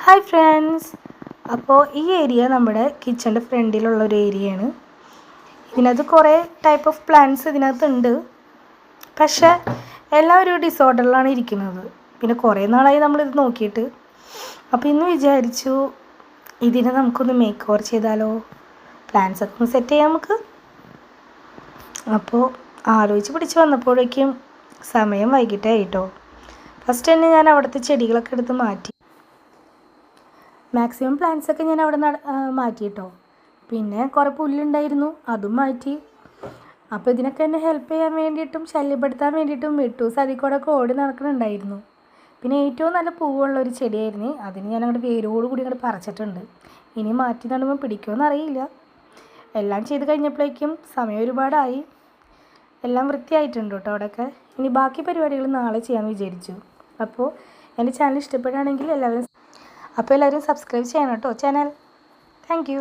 Hi friends, അപ്പോൾ ഈ area നമ്മുടെ കിച്ചൻ്റെ ഫ്രണ്ടിലുള്ളൊരു ഏരിയയാണ്. ഇതിനകത്ത് കുറേ ടൈപ്പ് ഓഫ് പ്ലാന്റ്സ് ഇതിനകത്തുണ്ട്. പക്ഷേ എല്ലാം ഒരു ഡിസോർഡറിലാണ് ഇരിക്കുന്നത്. പിന്നെ കുറേ നാളായി നമ്മളിത് നോക്കിയിട്ട്. അപ്പോൾ ഇന്ന് വിചാരിച്ചു ഇതിനെ നമുക്കൊന്ന് മേക്ക് ഓവർ ചെയ്താലോ, പ്ലാന്റ്സ് ഒക്കെ ഒന്ന് സെറ്റ് ചെയ്യാം നമുക്ക്. അപ്പോൾ ആലോചിച്ച് പിടിച്ച് വന്നപ്പോഴേക്കും സമയം വൈകിട്ടായിട്ടോ. ഫസ്റ്റ് തന്നെ ഞാൻ അവിടുത്തെ ചെടികളൊക്കെ എടുത്ത് മാറ്റി. മാക്സിമം പ്ലാന്റ്സൊക്കെ ഞാൻ അവിടെ മാറ്റിയിട്ടോ. പിന്നെ കുറേ പുല്ലുണ്ടായിരുന്നു, അതും മാറ്റി. അപ്പോൾ ഇതിനൊക്കെ എന്നെ ഹെൽപ്പ് ചെയ്യാൻ വേണ്ടിയിട്ടും ശല്യപ്പെടുത്താൻ വേണ്ടിയിട്ടും വെട്ടൂസ് അതിൽ കൂടെ ഒക്കെ ഓടി നടക്കുന്നുണ്ടായിരുന്നു. പിന്നെ ഏറ്റവും നല്ല പൂവുള്ളൊരു ചെടിയായിരുന്നു. അതിന് ഞാൻ അങ്ങോട്ട് വേരോട് കൂടി അങ്ങോട്ട് പറിച്ചിട്ടുണ്ട്. ഇനി മാറ്റി നടുമ്പോൾ പിടിക്കുമെന്ന് അറിയില്ല. എല്ലാം ചെയ്ത് കഴിഞ്ഞപ്പോഴേക്കും സമയം ഒരുപാടായി. എല്ലാം വൃത്തിയായിട്ടുണ്ട് കേട്ടോ അവിടെയൊക്കെ. ഇനി ബാക്കി പരിപാടികൾ നാളെ ചെയ്യാമെന്ന് വിചാരിച്ചു. അപ്പോൾ എൻ്റെ ചാനൽ ഇഷ്ടപ്പെടുകയാണെങ്കിൽ എല്ലാവരും സബ്സ്ക്രൈബ് ചെയ്യണം കേട്ടോ ചാനൽ. Thank you.